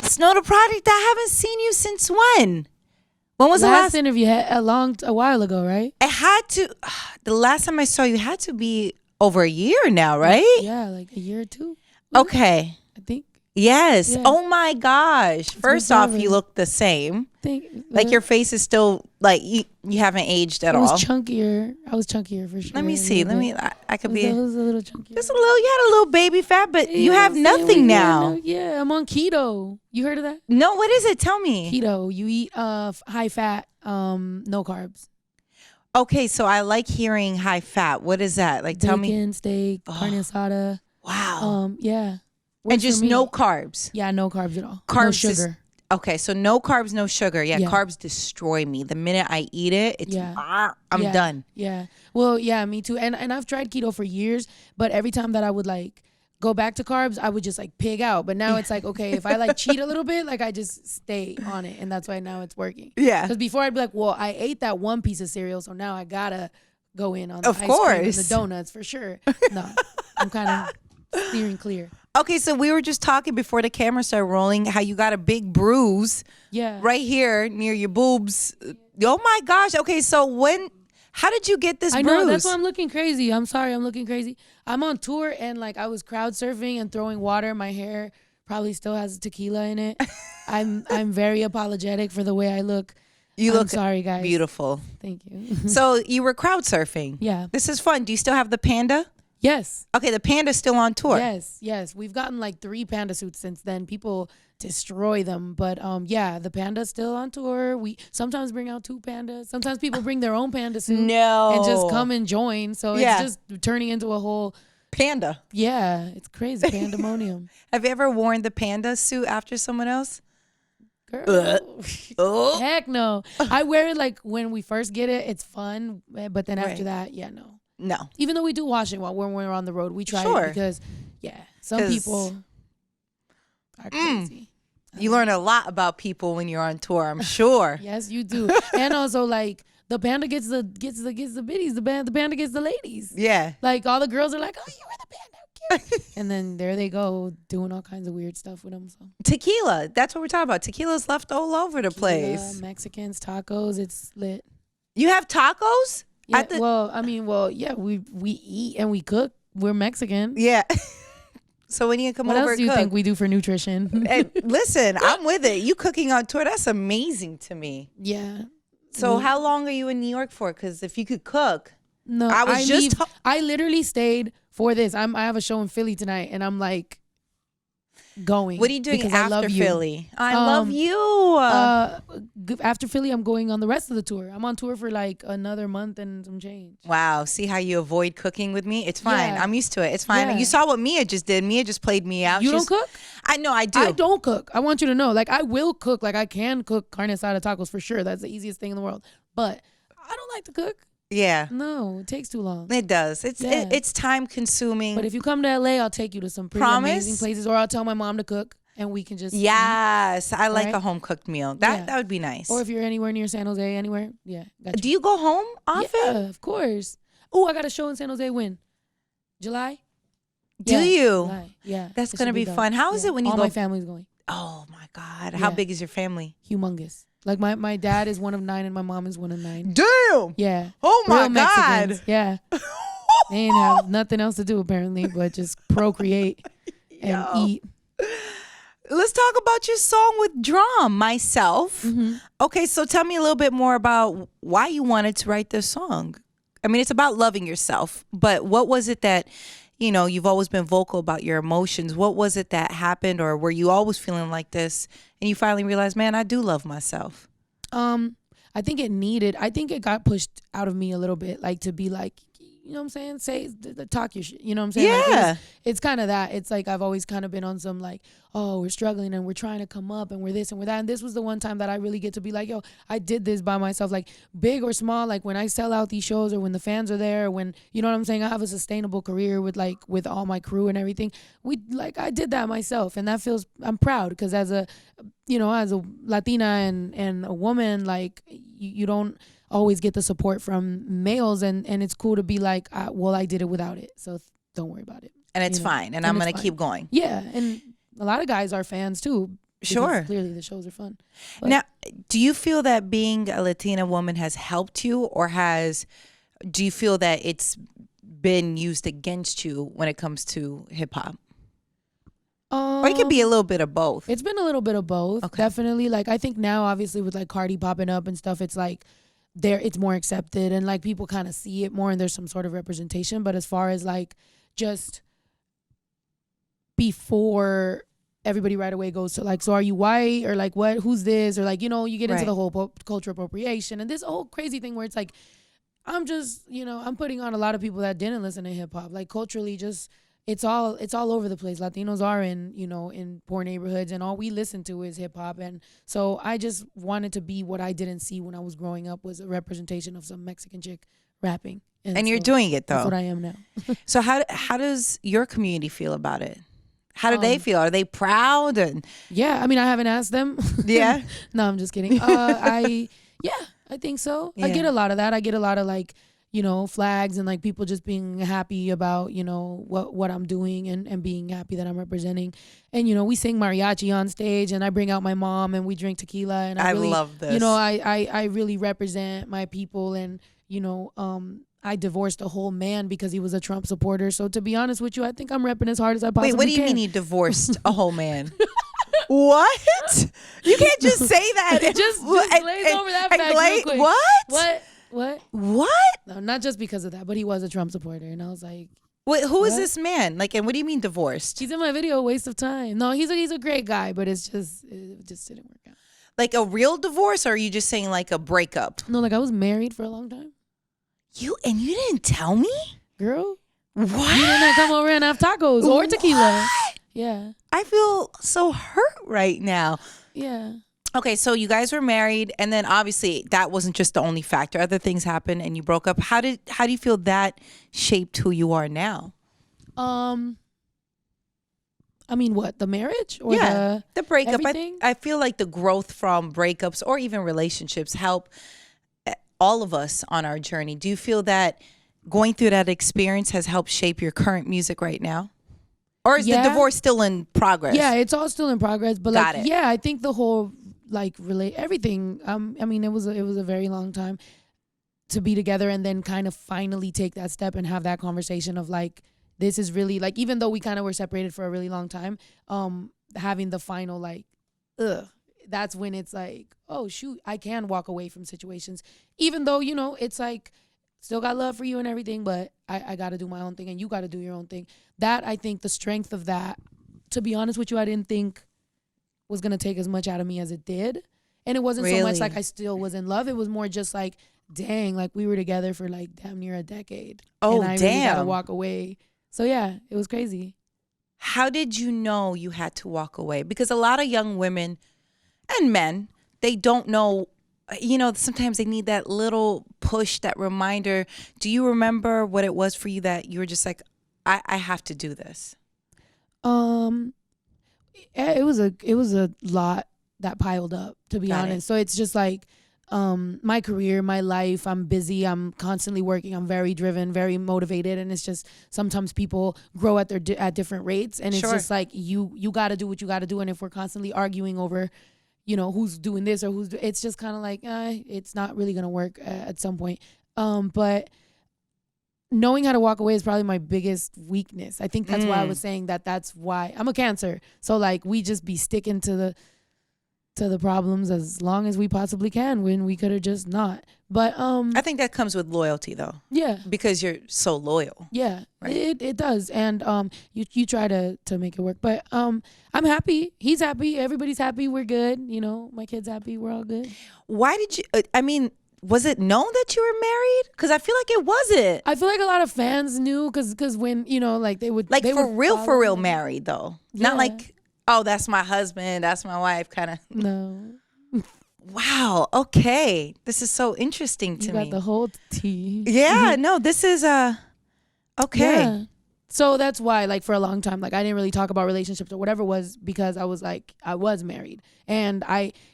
Snow the Project, I haven't seen you since when? When was the last interview? A while ago, right? It had to. The last time I saw you had to be over a year now, right? Yeah, like a year or two. Okay. I think. Yes. Yeah. Oh my gosh. First off, you look the same. Like your face is still like you haven't aged at all. I was chunkier for sure. Let me see. I could be. It was a little chunkier. Just a little. You had a little baby fat, but you have nothing now. Yeah, I'm on keto. You heard of that? No. What is it? Tell me. Keto. You eat high fat, no carbs. Okay, so I like hearing high fat. What is that? Like, tell me. Bacon, steak, carne asada. Wow. Yeah. And just no carbs. Yeah, no carbs at all. Carbs, no sugar. Okay, so no carbs, no sugar. Yeah, carbs destroy me. The minute I eat it, it's I'm done. Yeah. Well, yeah, me too. And I've tried keto for years, but every time that I would like go back to carbs, I would just like pig out. But now it's like, okay, if I like cheat a little bit, like I just stay on it, and that's why now it's working. Yeah. Because before I'd be like, well, I ate that one piece of cereal, so now I gotta go in on the ice cream and the donuts for sure. No, I'm kind of steering clear. Okay, so we were just talking before the camera started rolling how you got a big bruise right here near your boobs. Oh my gosh. Okay, so how did you get this bruise? I know, that's why I'm looking crazy. I'm sorry, I'm looking crazy. I'm on tour and like I was crowd surfing and throwing water. My hair probably still has tequila in it. I'm very apologetic for the way I look. You look sorry, guys. Beautiful. Thank you. So you were crowd surfing. Yeah. This is fun. Do you still have the panda? Yes. Okay, the panda's still on tour. Yes. We've gotten like 3 panda suits since then. People destroy them, but yeah, the panda's still on tour. We sometimes bring out 2 pandas. Sometimes people bring their own panda suit. No. And just come and join. So it's just turning into a whole panda. Yeah, it's crazy. Pandemonium. Have you ever worn the panda suit after someone else? Girl. Heck no. I wear it like when we first get it, it's fun, but then after that, no. No. Even though we do wash it when we're on the road, we try it because, some people are crazy. You learn a lot about people when you're on tour, I'm sure. Yes, you do. And also, like, the panda gets the biddies. The panda gets the ladies. Yeah. Like, all the girls are like, oh, you were the panda. Cute. And then there they go doing all kinds of weird stuff with them. So. Tequila. That's what we're talking about. Tequila's left all over the place. Mexicans, tacos. It's lit. You have tacos? Yeah, we eat and we cook. We're Mexican. Yeah. So when you come over, what else do you think we do for nutrition? Hey, listen, I'm with it. You cooking on tour, that's amazing to me. Yeah. So how long are you in New York for? Because if you could cook. No, I literally stayed for this. I have a show in Philly tonight, and I'm like going. What are you doing after Philly? I love you. After Philly, I'm going on the rest of the tour. I'm on tour for like another month and some change. Wow. See how you avoid cooking with me? It's fine. Yeah. I'm used to it. It's fine. Yeah. You saw what Mia just did. Mia just played me out. You don't cook? I know I do. I don't cook. I want you to know. Like, I will cook. Like, I can cook carne asada tacos for sure. That's the easiest thing in the world. But I don't like to cook. Yeah. No, it takes too long. It does. It's time consuming. But if you come to LA, I'll take you to some pretty amazing places, or I'll tell my mom to cook and we can just eat. I like a home cooked meal. That would be nice. Or if you're anywhere near San Jose, anywhere, got you. Do you go home often? Yeah, of course. Oh, I got a show in San Jose. When? July? Do you? July. Yeah. That's gonna be fun. How is it when you all go? my family's going. Oh my God! How big is your family? Humongous. Like my dad is one of 9 and my mom is one of 9. Damn. Yeah. Oh my God. Mexicans. Yeah. They ain't have nothing else to do apparently, but just procreate and eat. Let's talk about your song with Dram, Myself. Mm-hmm. Okay, so tell me a little bit more about why you wanted to write this song. I mean, it's about loving yourself, but what was it that, you've always been vocal about your emotions. What was it that happened, or were you always feeling like this and you finally realized, man, I do love myself? I think it got pushed out of me a little bit, like to be like, you know what I'm saying? Talk your shit. You know what I'm saying? Yeah. Like it's kind of that. It's like I've always kind of been on some like, oh, we're struggling and we're trying to come up and we're this and we're that. And this was the one time that I really get to be like, yo, I did this by myself, like big or small. Like when I sell out these shows or when the fans are there, when, you know what I'm saying? I have a sustainable career with all my crew and everything. I did that myself. And that I'm proud because as a Latina and a woman, like you don't always get the support from males, and it's cool to be like, well, I did it without it, so don't worry about it. And it's fine. And I'm going to keep going. Yeah. And a lot of guys are fans too. Sure. Clearly the shows are fun. But Now, do you feel that being a Latina woman has helped you, or do you feel that it's been used against you when it comes to hip hop? Or it could be a little bit of both. It's been a little bit of both. Okay. Definitely. Like, I think now, obviously, with like Cardi popping up and stuff, it's like it's more accepted and like people kind of see it more and there's some sort of representation. But as far as like just before everybody right away goes to like, so are you white, or like what, who's this, or like, you know, you get into the whole cultural appropriation and this whole crazy thing where it's like, I'm just, you know, I'm putting on a lot of people that didn't listen to hip hop. Like culturally, just it's all over the place. Latinos are in, you know, in poor neighborhoods and all we listen to is hip hop. And so I just wanted to be what I didn't see when I was growing up, was a representation of some Mexican chick rapping. And you're doing it though. That's what I am now. So how does your community feel about it? How do they feel? Are they proud? And yeah, I mean, I haven't asked them. Yeah. No, I'm just kidding. I think so. Yeah. I get a lot of that. I get a lot of like, you know, flags and like people just being happy about, you know, what I'm doing and being happy that I'm representing. And, you know, we sing mariachi on stage and I bring out my mom and we drink tequila. And I really love this. You know, I really represent my people. And, you know, I divorced a whole man because he was a Trump supporter. So to be honest with you, I think I'm repping as hard as I possibly can. Wait, what do you mean you divorced a whole man? What? You can't just say that. Just glaze over that fact real quick. What? No, not just because of that, but he was a Trump supporter. And I was like, wait, who is this man? Like, and what do you mean divorced? He's in my video, waste of time. No, he's a great guy, but it just didn't work out. Like a real divorce, or are you just saying like a breakup? No, like I was married for a long time. You didn't tell me? Girl. What? You didn't come over and have tacos or tequila. What? Yeah. I feel so hurt right now. Yeah. Okay, so you guys were married, and then obviously that wasn't just the only factor. Other things happened, and you broke up. How do you feel that shaped who you are now? I mean, what, the marriage or the breakup? I feel like the growth from breakups or even relationships help all of us on our journey. Do you feel that going through that experience has helped shape your current music right now? Or is the divorce still in progress? Yeah, it's all still in progress. But I think the whole everything. I mean, it was a very long time to be together and then kind of finally take that step and have that conversation of like, this is really like, even though we kind of were separated for a really long time, having the final that's when it's like, oh shoot, I can walk away from situations, even though, you know, it's like, still got love for you and everything, but I got to do my own thing and you got to do your own thing. That, I think the strength of that, to be honest with you, I didn't think was going to take as much out of me as it did. And it wasn't so much like I still was in love. It was more just like, dang, like we were together for like damn near a decade. Oh, and I really got to walk away. So yeah, it was crazy. How did you know you had to walk away? Because a lot of young women and men, they don't know. You know, sometimes they need that little push, that reminder. Do you remember what it was for you that you were just like, I have to do this? It was a lot that piled up, to be honest. So it's just like my career, my life, I'm busy, I'm constantly working, I'm very driven, very motivated, and it's just sometimes people grow at different rates, and it's just like you got to do what you got to do, and if we're constantly arguing over, you know, who's doing this or it's just kind of like, it's not really going to work at some point. But knowing how to walk away is probably my biggest weakness. I think that's why I was saying that's why I'm a Cancer. So like we just be sticking to the problems as long as we possibly can when we could have just not. But I think that comes with loyalty though. Yeah. Because you're so loyal. Yeah. Right? It does. And you try to make it work. But I'm happy. He's happy. Everybody's happy. We're good. You know, my kid's happy. We're all good. Why did you was it known that you were married? Because I feel like it wasn't. I feel like a lot of fans knew because when, you know, like they would. Like they for real married though. Yeah. Not like, oh, that's my husband, that's my wife kind of. No. Wow. Okay. This is so interesting to me. You got the whole tea. Yeah. No, this is okay. Yeah. So that's why, like, for a long time, like, I didn't really talk about relationships or whatever it was, because I was like, I was married, and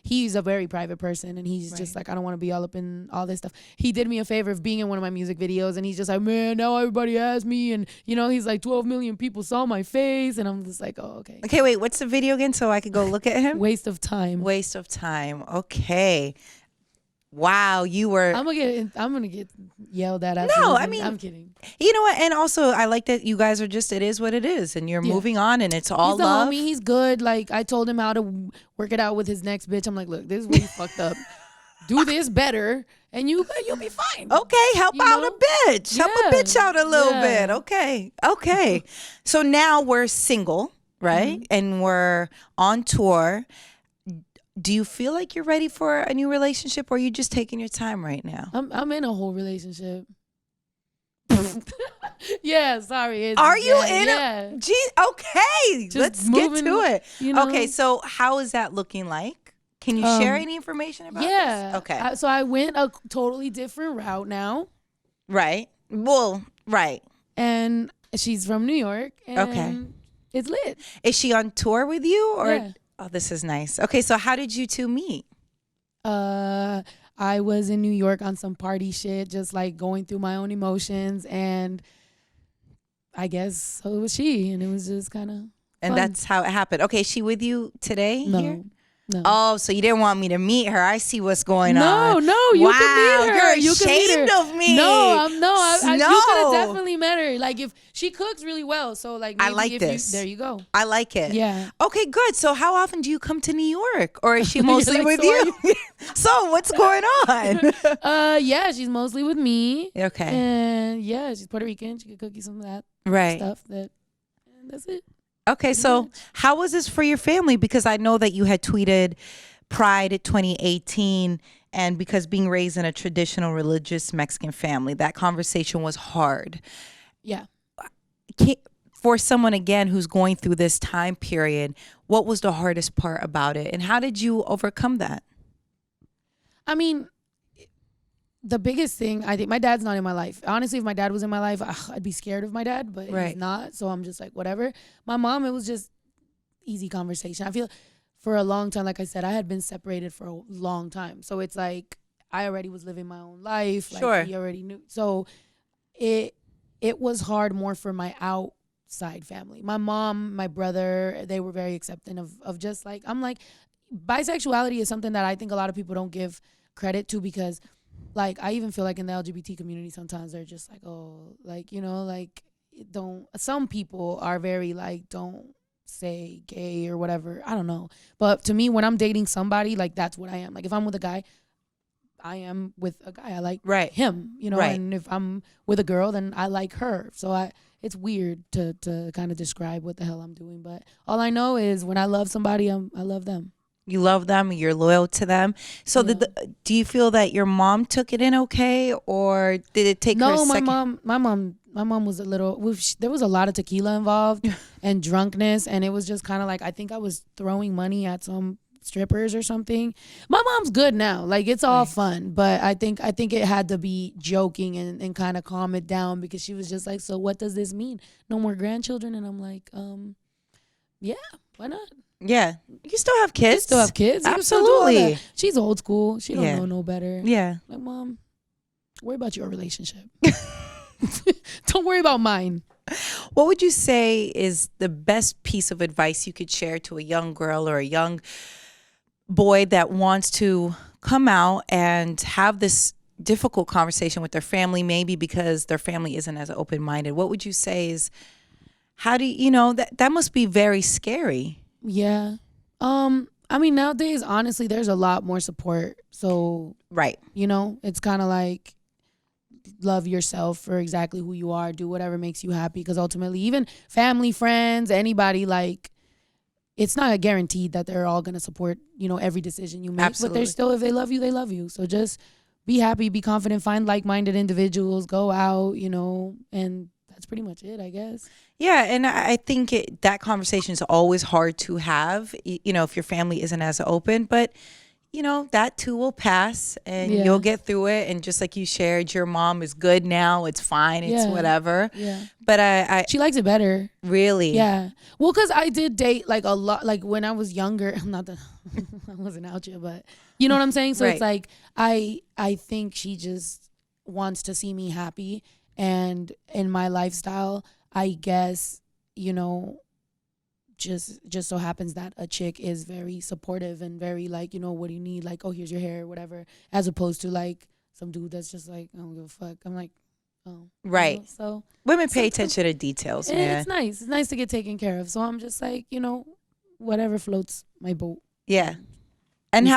he's a very private person, and he's just like, I don't want to be all up in all this stuff. He did me a favor of being in one of my music videos, and he's just like, man, now everybody has me, and he's like, 12 million people saw my face, and I'm just like, oh, okay. Okay, wait, what's the video again so I could go look at him? Waste of time. Waste of time. Okay. Wow, you were. I'm gonna get yelled at. No, I mean, I'm kidding. You know what? And also, I like that you guys are just. It is what it is, and you're moving on, and it's all he's the love. homie. He's good. Like, I told him how to work it out with his next bitch. I'm like, look, this is where you fucked up. Do this better, and you'll be fine. Okay, help out a bitch. Help a bitch out a little bit. Okay. So now we're single, right? And we're on tour. Do you feel like you're ready for a new relationship, or are you just taking your time right now? I'm in a whole relationship. Yeah, sorry. Are you in a? Geez, okay, let's get to it. Okay, so how is that looking like? Can you share any information about this? Okay. So I went a totally different route now. Right. Well, right. And she's from New York. And it's lit. Is she on tour with you, or? Yeah. Oh, this is nice. Okay, so how did you two meet? I was in New York on some party shit, just like going through my own emotions, and I guess so was she, and it was just kind of. And that's how it happened. Okay, is she with you today? No. Here? No. Oh, so you didn't want me to meet her. I see what's going on. No, you can meet her. You're ashamed of me. No, you could have definitely met her. Like, if she cooks really well, so like maybe I like this. There you go. I like it. Yeah. Okay, good. So how often do you come to New York, or is she mostly with you? So what's going on? Yeah, she's mostly with me. Okay. And yeah, she's Puerto Rican. She could cook you some of that stuff. And that's it. Okay, so how was this for your family? Because I know that you had tweeted Pride 2018, and because being raised in a traditional religious Mexican family, that conversation was hard. Yeah. For someone, again, who's going through this time period, what was the hardest part about it, and how did you overcome that? I mean, the biggest thing, I think, my dad's not in my life. Honestly, if my dad was in my life, I'd be scared of my dad, but he's not. So I'm just like, whatever. My mom, it was just easy conversation. I feel for a long time, like I said, I had been separated for a long time. So it's like, I already was living my own life. Like, he already knew. So it was hard more for my outside family. My mom, my brother, they were very accepting of just like, I'm like, bisexuality is something that I think a lot of people don't give credit to, because like, I even feel like in the LGBT community, sometimes they're just like, oh, like, like, some people are very like, don't say gay or whatever. I don't know. But to me, when I'm dating somebody, like, that's what I am. Like, if I'm with a guy, I am with a guy. I like him, and if I'm with a girl, then I like her. So it's weird to kind of describe what the hell I'm doing. But all I know is when I love somebody, I love them. You love them, you're loyal to them. So do you feel that your mom took it in okay, or did it take her a second? No, my mom was a little, there was a lot of tequila involved and drunkenness, and it was just kind of like, I think I was throwing money at some strippers or something. My mom's good now. Like, it's all fun, but I think it had to be joking and kind of calm it down, because she was just like, so what does this mean? No more grandchildren? And I'm like, yeah, why not? Yeah, you still have kids. Still have kids. Absolutely. She's old school. She don't know no better. Yeah. Like, Mom, worry about your relationship. Don't worry about mine. What would you say is the best piece of advice you could share to a young girl or a young boy that wants to come out and have this difficult conversation with their family, maybe because their family isn't as open-minded? What would you say is, how do you that must be very scary? Yeah. I mean, nowadays, honestly, there's a lot more support. So, it's kind of like, love yourself for exactly who you are. Do whatever makes you happy. Because ultimately, even family, friends, anybody, like, it's not guaranteed that they're all going to support, every decision you make. Absolutely. But they're still, if they love you, they love you. So just be happy, be confident, find like-minded individuals, go out, and that's pretty much it, I guess. Yeah, and I think that conversation is always hard to have, if your family isn't as open. But, you know, that too will pass and Yeah. you'll get through it. And just like you shared, your mom is good now. It's fine. It's Yeah. whatever. Yeah. But I She likes it better. really, Yeah. Well, because I did date like a lot, like when I was younger. Not that I wasn't out yet, but you know what I'm saying? So it's Right. like, I think she just wants to see me happy. And in my lifestyle, I guess, you know, just so happens that a chick is very supportive and very like, you know, what do you need? Like, oh, here's your hair, whatever. As opposed to like some dude that's just like, I don't give a fuck. I'm like, oh, you Right. know, so Women pay sometimes attention to details, it's man. nice. It's nice to get taken care of. So I'm just like, you know, whatever floats my boat. Yeah. And We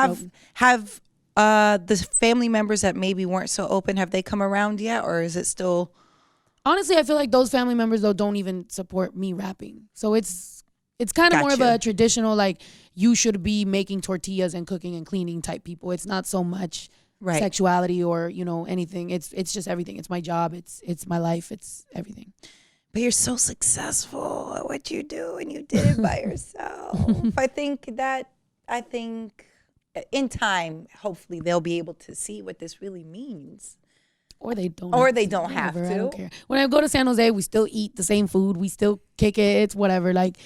have the family members that maybe weren't so open, have they come around yet, or is it still Honestly, I feel like those family members though don't even support me rapping. So it's kind of more of Gotcha. a traditional like you should be making tortillas and cooking and cleaning type people. It's not so much right? sexuality or, you know, anything. It's just everything. It's my job. It's my life. It's everything. But you're so successful at what you do and you did it by yourself. I think in time, hopefully they'll be able to see what this really means. Or they don't. Or have they to. don't have Whatever, I to. don't care. When I go to San Jose, we still eat the same food. We still kick it. It's whatever. Like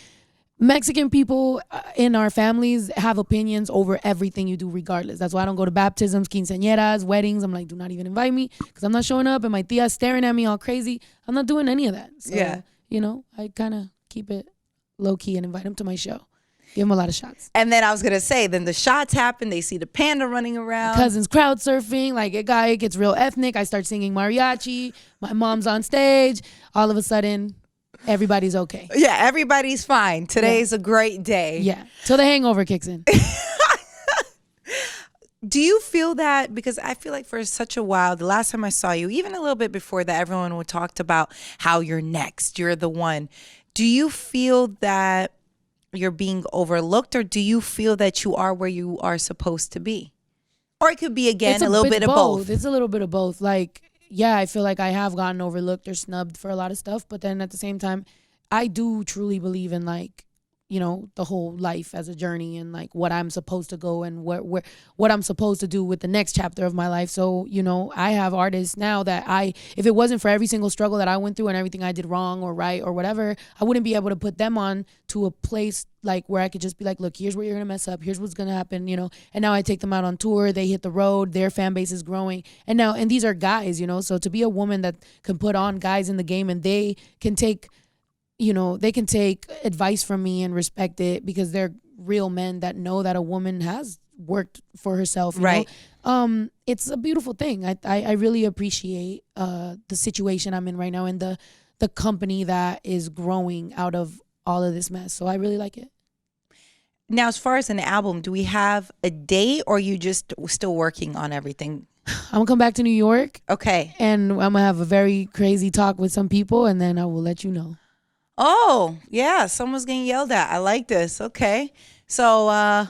Mexican people in our families have opinions over everything you do, regardless. That's why I don't go to baptisms, quinceañeras, weddings. I'm like, do not even invite me because I'm not showing up. And my tia's staring at me all crazy. I'm not doing any of that. So, Yeah. you know, I kind of keep it low key and invite them to my show. Give them a lot of shots. And then I was gonna say, then the shots happen. They see the panda running around. Cousins crowd surfing, like it gets real ethnic. I start singing mariachi. My mom's on stage. All of a sudden, everybody's okay. Yeah, everybody's fine. Today's a great day. Yeah, till the hangover kicks in. Do you feel that, because I feel like for such a while, the last time I saw you, even a little bit before that, everyone would talked about how you're next, you're the one. Do you feel that you're being overlooked, or do you feel that you are where you are supposed to be? Or it could be, again, a little bit of both. It's a little bit of both. Like, yeah, I feel like I have gotten overlooked or snubbed for a lot of stuff, but then at the same time, I do truly believe in like, you know, the whole life as a journey and like what I'm supposed to go and what I'm supposed to do with the next chapter of my life. So, you know, I have artists now that if it wasn't for every single struggle that I went through and everything I did wrong or right or whatever, I wouldn't be able to put them on to a place like where I could just be like, look, here's where you're going to mess up. Here's what's going to happen, you know. And now I take them out on tour. They hit the road. Their fan base is growing. And these are guys, you know. So to be a woman that can put on guys in the game and they can take advice from me and respect it because they're real men that know that a woman has worked for herself. You Right. know? It's a beautiful thing. I really appreciate the situation I'm in right now and the company that is growing out of all of this mess. So I really like it. Now, as far as an album, do we have a date, or are you just still working on everything? I'm gonna come back to New York Okay. and I'm gonna have a very crazy talk with some people and then I will let you know. Oh, yeah, someone's getting yelled at. I like this. Okay. So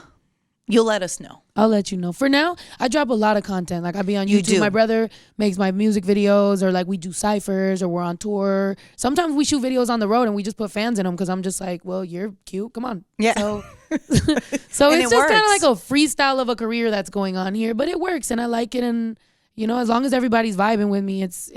you'll let us know. I'll let you know. For now, I drop a lot of content. Like I be on You YouTube. do. My brother makes my music videos, or like we do cyphers, or we're on tour. Sometimes we shoot videos on the road and we just put fans in them because I'm just like, well, you're cute. Come on. Yeah. So, And it's it just kind of works. like a freestyle of a career that's going on here, but it works and I like it. And you know, as long as everybody's vibing with me, it's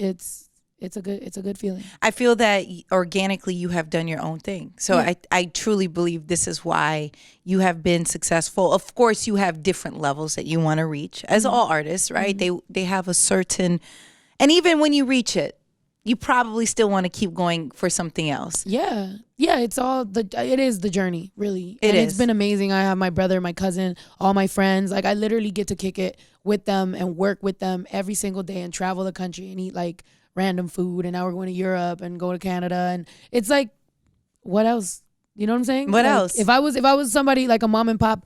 a good feeling. I feel that organically you have done your own thing. So Yeah. I truly believe this is why you have been successful. Of course, you have different levels that you want to reach, as all artists, right? They have a certain, and even when you reach it, you probably still want to keep going for something else. Yeah. Yeah, it is the journey, really. It and is. It's been amazing. I have my brother, my cousin, all my friends. Like I literally get to kick it with them and work with them every single day and travel the country and eat like random food. And now we're going to Europe and go to Canada. And it's like, what else? You know what I'm saying? What Like, else? If I was somebody like a mom and pop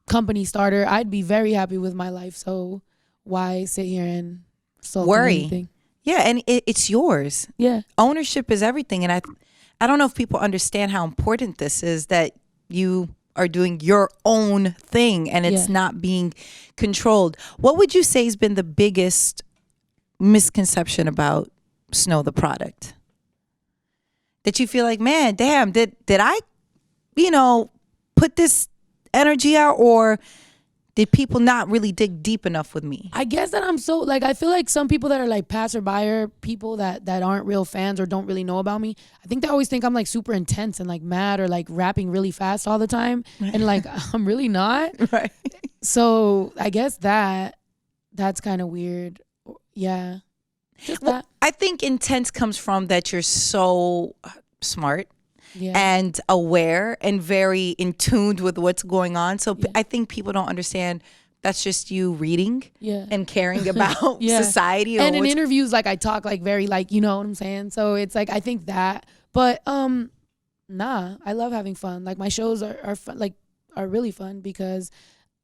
company starter, I'd be very happy with my life. So why sit here and sulk on Worry. anything? Yeah, and it's yours. Yeah. Ownership is everything. And I don't know if people understand how important this is, that you are doing your own thing and it's Yeah. not being controlled. What would you say has been the biggest misconception about Snow the product? That you feel like, man, damn, did I, put this energy out, or Did people not really dig deep enough with me? I guess that I'm so like, I feel like some people that are like passerby or people that aren't real fans or don't really know about me, I think they always think I'm like super intense and like mad or like rapping really fast all the time. And like, I'm really not. Right. So I guess that's kind of weird. Yeah. Just Well, that. I think intense comes from that you're so smart. Yeah. And aware and very in tuned with what's going on. So I think people don't understand that's just you reading and caring about society. And in interviews, like I talk like very like, you know what I'm saying? So it's like, I think that, but nah, I love having fun. Like my shows are fun, like are really fun because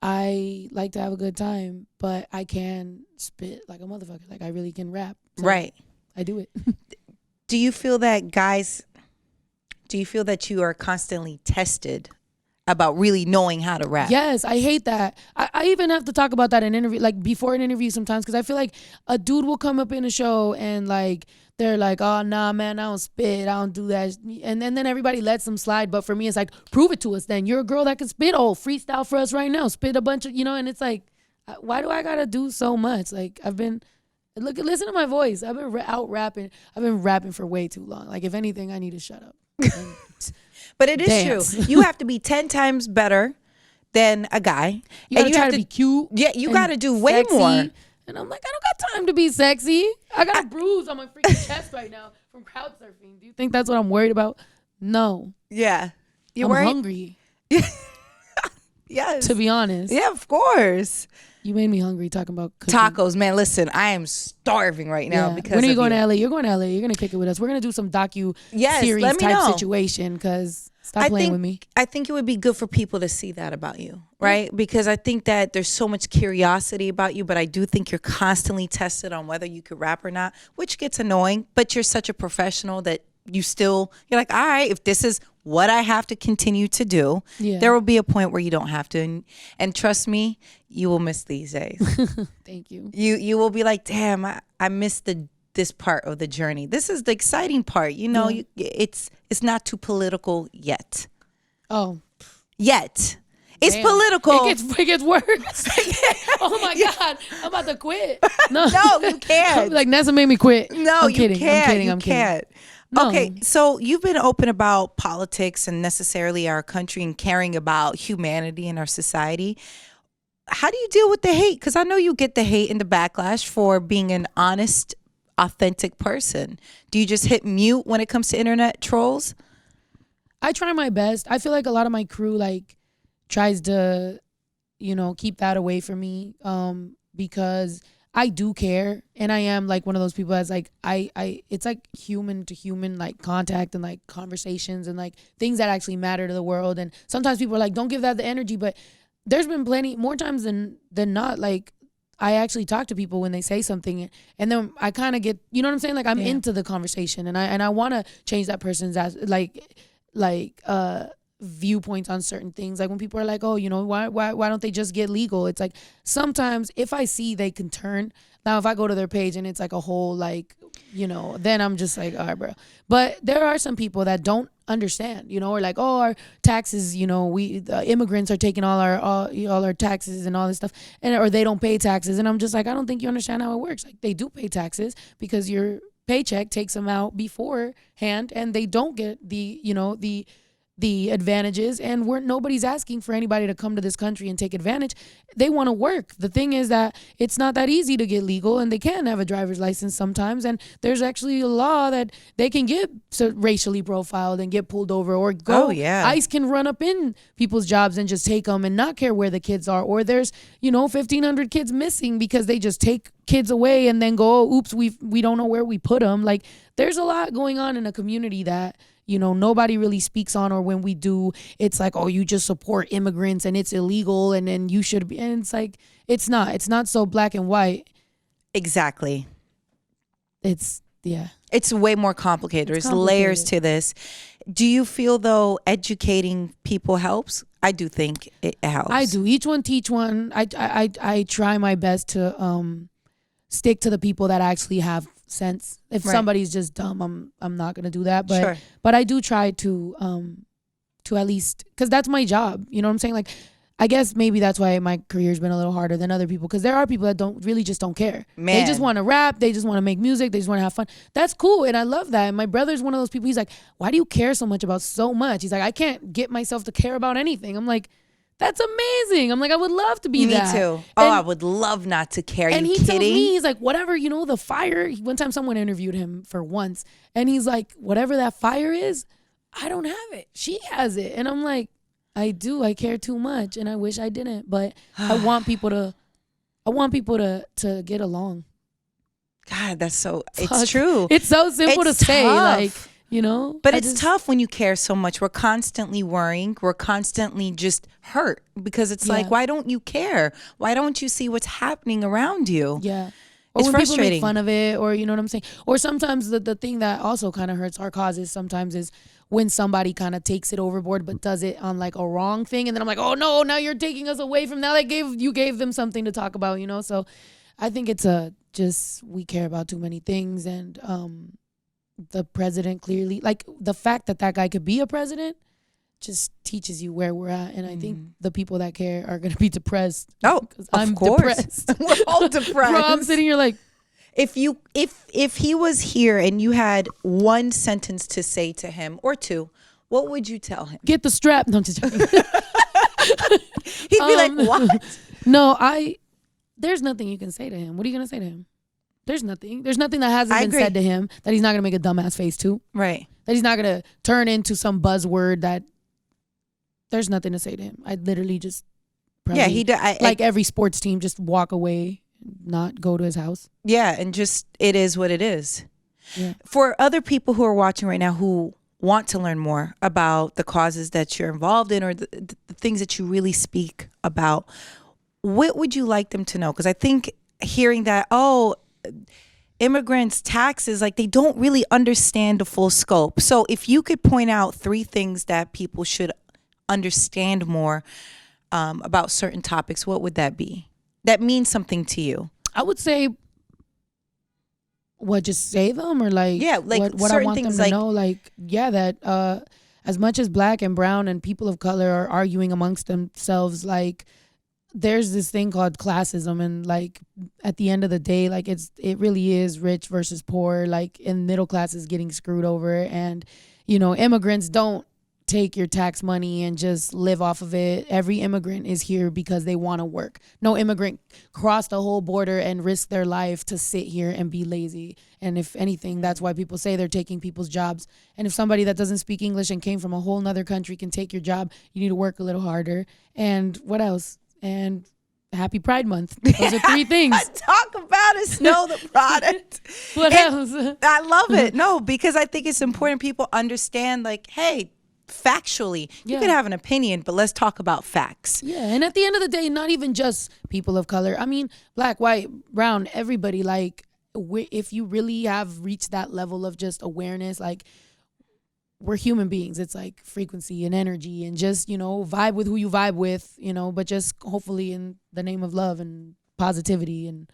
I like to have a good time, but I can spit like a motherfucker. Like I really can rap. So right. I do it. Do you feel that you are constantly tested about really knowing how to rap? Yes, I hate that. I even have to talk about that in interview, like before an interview sometimes, because I feel like a dude will come up in a show and like they're like, oh nah man, I don't spit, I don't do that, and then everybody lets them slide. But for me, it's like, prove it to us. Then you're a girl that can spit. Oh, freestyle for us right now. Spit a bunch of, you know. And it's like, why do I gotta do so much? Like listen to my voice. I've been out rapping. I've been rapping for way too long. Like if anything, I need to shut up. But it is dance. true. You have to be 10 times better than a guy. You gotta and try to be cute. Yeah, you got to do way sexy. more. And I'm like, I don't got time to be sexy. I got a bruise on my freaking chest right now from crowd surfing. Do you think that's what I'm worried about? No. Yeah. I'm hungry. Yes. To be honest. Yeah, of course. You made me hungry talking about cooking. Tacos, man. Listen, I am starving right now because when are you of going to LA? You're going to LA. You're going to kick it with us. We're going to do some series let me type know. situation because stop playing with me. I think it would be good for people to see that about you, right? Because I think that there's so much curiosity about you, but I do think you're constantly tested on whether you could rap or not, which gets annoying, but you're such a professional that you're like, all right, if this is what I have to continue to do, there will be a point where you don't have to. And trust me, you will miss these days. Thank you. You will be like, damn, I missed this part of the journey. This is the exciting part. You know, it's not too political yet. Oh. Yet. It's political. It gets worse. Oh my God. I'm about to quit. No, you can't. Like Nessa made me quit. No, I'm kidding. Can't. I'm kidding. You I'm can't. kidding. No. Okay, so you've been open about politics and necessarily our country and caring about humanity and our society. How do you deal with the hate? Because I know you get the hate and the backlash for being an honest, authentic person. Do you just hit mute when it comes to internet trolls? I try my best. I feel like a lot of my crew like tries to, keep that away from me because I do care, and I am like one of those people that's like it's like human to human like contact and like conversations and like things that actually matter to the world. And sometimes people are like, don't give that the energy, but there's been plenty more times than not, like I actually talk to people when they say something, and then I kind of get, you know what I'm saying, like I'm into the conversation, and I want to change that person's viewpoints on certain things. Like when people are like, oh, why don't they just get legal? It's like sometimes if I see they can turn. Now if I go to their page and it's like a whole like, then I'm just like, all right, bro. But there are some people that don't understand, or like, oh, our taxes, we immigrants are taking all our taxes and all this stuff, or they don't pay taxes, and I'm just like, I don't think you understand how it works. Like they do pay taxes because your paycheck takes them out beforehand, and they don't get the advantages, and nobody's asking for anybody to come to this country and take advantage. They want to work. The thing is that it's not that easy to get legal, and they can have a driver's license sometimes, and there's actually a law that they can get racially profiled and get pulled over or go. Oh, yeah. ICE can run up in people's jobs and just take them and not care where the kids are, or there's 1,500 kids missing because they just take kids away and then go, oh, oops, we don't know where we put them. Like there's a lot going on in a community that nobody really speaks on, or when we do, it's like, oh, you just support immigrants and it's illegal and then you should be, and it's like, it's not so black and white. Exactly. It's way more complicated. There's layers to this. Do you feel though educating people helps? I do think it helps. I do. Each one teach one. I try my best to stick to the people that actually have sense. If somebody's just dumb, I'm not gonna do that. But but I do try to at least, because that's my job. You know what I'm saying? Like I guess maybe that's why my career's been a little harder than other people, because there are people that don't care. Man. They just want to rap. They just want to make music. They just want to have fun. That's cool, and I love that. And my brother's one of those people. He's like, why do you care so much about so much? He's like, I can't get myself to care about anything. I'm like, that's amazing. I'm like, I would love to be that. Me too. I would love not to care. And you he kidding? tells me, he's like, whatever, the fire. One time someone interviewed him for once, and he's like, whatever that fire is, I don't have it. She has it. And I'm like, I do. I care too much, and I wish I didn't. But I want people to get along. God, that's so. It's true. It's so simple to say, like, But it's tough when you care so much. We're constantly worrying. We're constantly just hurt because it's like, why don't you care? Why don't you see what's happening around you? Yeah. It's when frustrating. People make fun of it, or you know what I'm saying? Or sometimes the thing that also kind of hurts our causes sometimes is when somebody kind of takes it overboard but does it on like a wrong thing, and then I'm like, oh no, now you're taking us away from now. You gave them something to talk about, So I think it's just we care about too many things, and the president clearly, like the fact that guy could be a president just teaches you where we're at. And I think the people that care are going to be depressed. Oh, I'm of course. depressed. We're all depressed. Bro, I'm sitting here like, if he was here and you had one sentence to say to him or two, what would you tell him? Get the strap. No, I'm just joking. He'd be like, what? No, there's nothing you can say to him. What are you going to say to him? There's nothing. There's nothing that hasn't been said to him that he's not going to make a dumbass face to. Right. That he's not going to turn into some buzzword that there's nothing to say to him. I'd literally just probably, like every sports team, just walk away, not go to his house. Yeah, and just it is what it is. Yeah. For other people who are watching right now who want to learn more about the causes that you're involved in or the things that you really speak about, what would you like them to know? Because I think hearing that, immigrants' taxes, like they don't really understand the full scope. So if you could point out 3 things that people should understand more about certain topics, what would that be? That means something to you. I would say, just say them, or like, what I want them to know, that as much as Black and brown and people of color are arguing amongst themselves, like there's this thing called classism, and like at the end of the day, like it really is rich versus poor, like, and middle class is getting screwed over, and immigrants don't take your tax money and just live off of it. Every immigrant is here because they want to work. No immigrant crossed the whole border and risked their life to sit here and be lazy. And if anything, that's why people say they're taking people's jobs. And if somebody that doesn't speak English and came from a whole nother country can take your job, you need to work a little harder. And what else? And happy Pride Month. Those are 3 things. Talk about it, Snow the product. What else? I love it. No, because I think it's important people understand, like, hey, factually, you can have an opinion, but let's talk about facts. Yeah, and at the end of the day, not even just people of color. I mean, Black, white, brown, everybody, like, if you really have reached that level of just awareness, like, we're human beings. It's like frequency and energy, and just, vibe with who you vibe with, but just hopefully in the name of love and positivity, and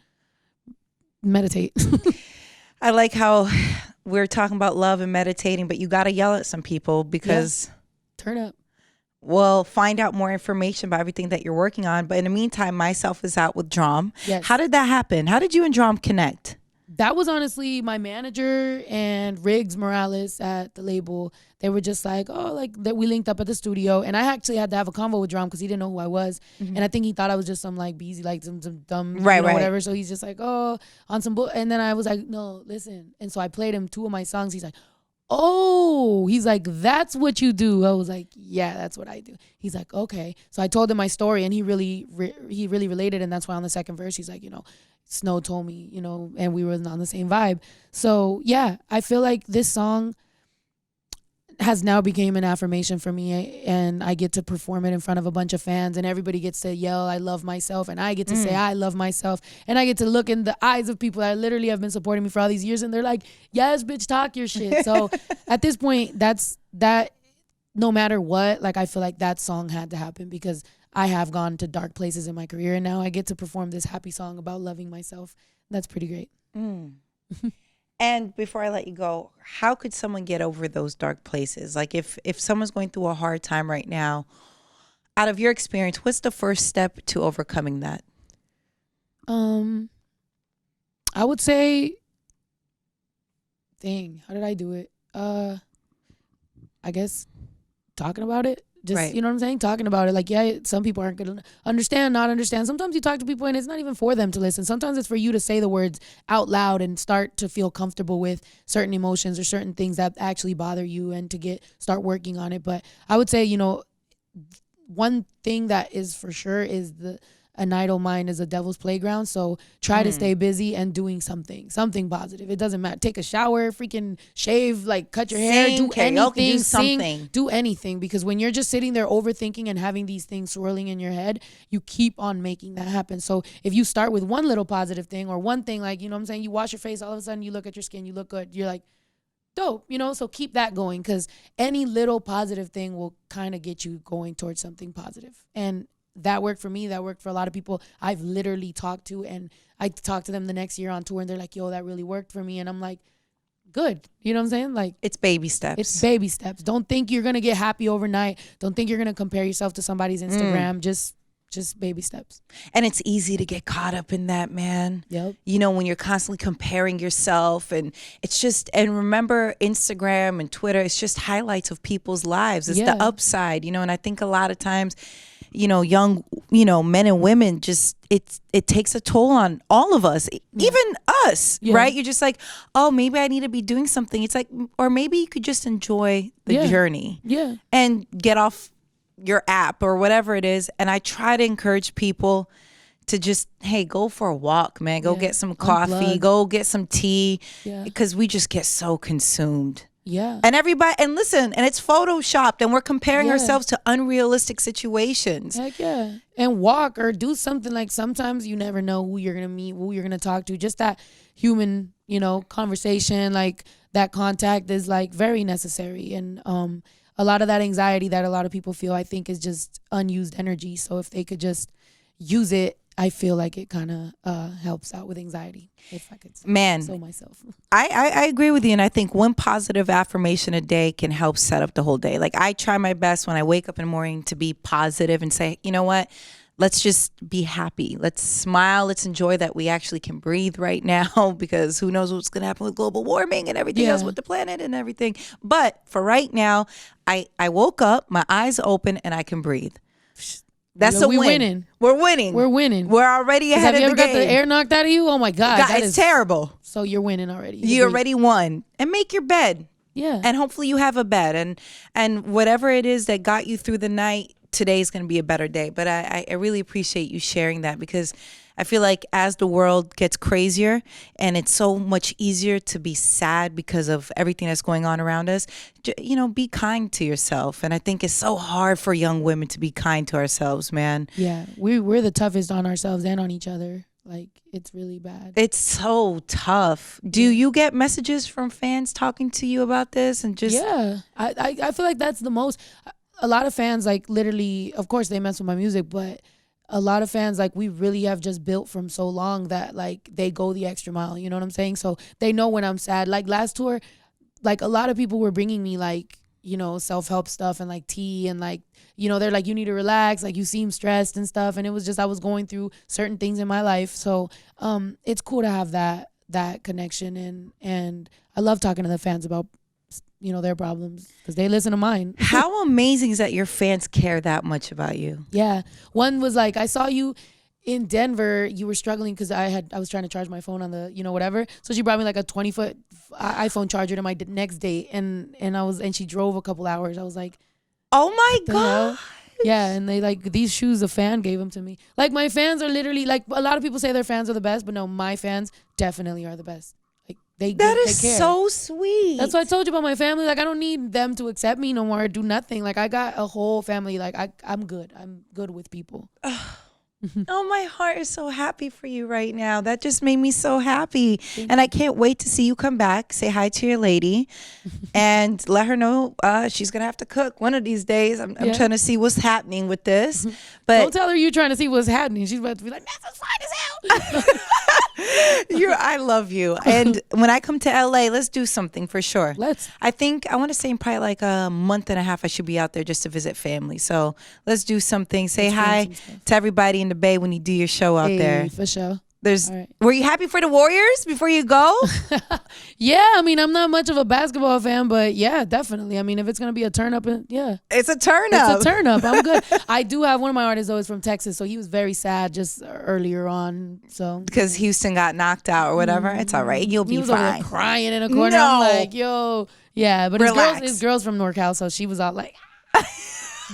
meditate. I like how we're talking about love and meditating, but you got to yell at some people because turn up. Well, find out more information about everything that you're working on. But in the meantime, myself is out with Dram. Yes. How did that happen? How did you and Dram connect? That was honestly my manager and Riggs Morales at the label. They were just like, that we linked up at the studio. And I actually had to have a convo with Dram because he didn't know who I was. Mm-hmm. And I think he thought I was just some like busy, like some dumb, whatever. So he's just like, on some bull. And then I was like, no, listen. And so I played him 2 of my songs. He's like, he's like, that's what you do. I was like, yeah, that's what I do. He's like, okay. So I told him my story, and he really related. And that's why on the second verse, he's like, Snow told me, and we were on the same vibe. So yeah, I feel like this song has now became an affirmation for me, and I get to perform it in front of a bunch of fans, and everybody gets to yell, I love myself, and I get to say, I love myself, and I get to look in the eyes of people that literally have been supporting me for all these years, and they're like, yes, bitch, talk your shit. So at this point, that no matter what, like, I feel like that song had to happen because I have gone to dark places in my career, and now I get to perform this happy song about loving myself. That's pretty great. And before I let you go, how could someone get over those dark places? Like if someone's going through a hard time right now, out of your experience, what's the first step to overcoming that? I would say, how did I do it? I guess talking about it. Just, Right. you know what I'm saying? Talking about it. Like, yeah, some people aren't going to understand, not understand. Sometimes you talk to people and it's not even for them to listen. Sometimes it's for you to say the words out loud and start to feel comfortable with certain emotions or certain things that actually bother you and to start working on it. But I would say, one thing that is for sure is an idle mind is a devil's playground. So try to stay busy and doing something positive. It doesn't matter. Take a shower, freaking shave, like cut your hair, do anything, do something. do anything. Because when you're just sitting there overthinking and having these things swirling in your head, you keep on making that happen. So if you start with one little positive thing or one thing, like, you know what I'm saying? You wash your face, all of a sudden you look at your skin, you look good. You're like, dope, so keep that going, because any little positive thing will kind of get you going towards something positive. And that worked for me. That worked for a lot of people I've literally talked to, and I talked to them the next year on tour and they're like, yo, that really worked for me. And I'm like, good. You know what I'm saying? Like, it's baby steps. It's baby steps. Don't think you're going to get happy overnight. Don't think you're going to compare yourself to somebody's Instagram. Just baby steps. And it's easy to get caught up in that, man. Yep. When you're constantly comparing yourself, and it's just, and remember, Instagram and Twitter, it's just highlights of people's lives. It's the upside, and I think a lot of times, young, men and women, just it takes a toll on all of us, even us, right? You're just like, oh, maybe I need to be doing something. It's like, or maybe you could just enjoy the journey, and get off your app or whatever it is. And I try to encourage people to just, hey, go for a walk, man. Go get some coffee, unplug. Go get some tea, because we just get so consumed. Yeah. And everybody, and listen, and it's photoshopped, and we're comparing ourselves to unrealistic situations. Heck yeah. And walk or do something. Like, sometimes you never know who you're going to meet, who you're going to talk to. Just that human, conversation, like that contact is like very necessary. And a lot of that anxiety that a lot of people feel, I think, is just unused energy. So if they could just use it, I feel like it kind of helps out with anxiety, if I could say so myself. I agree with you. And I think one positive affirmation a day can help set up the whole day. Like, I try my best when I wake up in the morning to be positive and say, you know what? Let's just be happy. Let's smile. Let's enjoy that we actually can breathe right now, because who knows what's going to happen with global warming and everything else with the planet and everything. But for right now, I woke up, my eyes open, and I can breathe. That's a win. Winning. We're winning. We're winning. We're already ahead of the game. Have you ever got the air knocked out of you? Oh my God. It's terrible. So you're winning already. You already won. And make your bed. Yeah. And hopefully you have a bed. And whatever it is that got you through the night, today's going to be a better day. But I really appreciate you sharing that, because I feel like as the world gets crazier and it's so much easier to be sad because of everything that's going on around us, be kind to yourself. And I think it's so hard for young women to be kind to ourselves, man. Yeah, we're the toughest on ourselves and on each other. Like, it's really bad. It's so tough. Do you get messages from fans talking to you about this? And just I feel like that's the most. A lot of fans, like, literally, of course they mess with my music, but a lot of fans, like, we really have just built from so long that, like, they go the extra mile. You know what I'm saying? So they know when I'm sad. Like, last tour, like, a lot of people were bringing me, like, self-help stuff and, like, tea and, like, they're like, you need to relax. Like, you seem stressed and stuff. And it was just, I was going through certain things in my life. So it's cool to have that connection. And I love talking to the fans about their problems, because they listen to mine. How amazing is that your fans care that much about you? Yeah. One was like, I saw you in Denver, you were struggling because I was trying to charge my phone on the, whatever. So she brought me like a 20-foot iPhone charger to my next date. And she drove a couple hours. I was like, oh my God. Yeah. And they, like, these shoes, a fan gave them to me. Like, my fans are literally, like, a lot of people say their fans are the best, but no, my fans definitely are the best. That is so sweet. That's what I told you about my family. Like, I don't need them to accept me no more or do nothing. Like, I got a whole family. Like, I'm good. I'm good with people. Oh, my heart is so happy for you right now. That just made me so happy. And I can't wait to see you come back. Say hi to your lady and let her know she's going to have to cook one of these days. I'm trying to see what's happening with this. But don't tell her you trying to see what's happening. She's about to be like, Nessa's fine as hell. I love you. And when I come to LA, let's do something for sure. Let's. I think I want to say in probably like a month and a half I should be out there just to visit family. So let's do something. Say hi to everybody in the Bay when you do your show out there. For sure. Right. Were you happy for the Warriors before you go? Yeah, I mean, I'm not much of a basketball fan, but yeah, definitely. I mean, if it's gonna be a turn up, yeah, it's a turn up. It's a turn up. I'm good. I do have one of my artists though is from Texas, so he was very sad just earlier on. So because Houston got knocked out or whatever, it's all right. You'll be fine. Over there crying in a corner. I'm like, yo, yeah, but his girls from NorCal, so she was all like.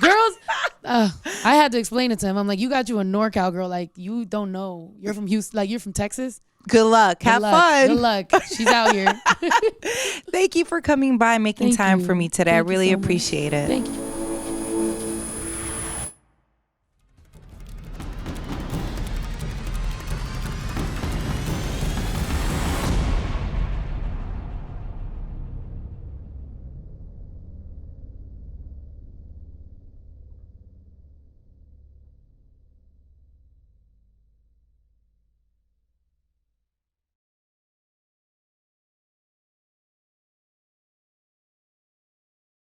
Girls, I had to explain it to him. I'm like, you got you a NorCal girl. Like, you don't know. You're from Houston. Like, you're from Texas. Good luck. Have fun. Good luck. She's out here. Thank you for coming by and making time for me today. I really appreciate it. Thank you.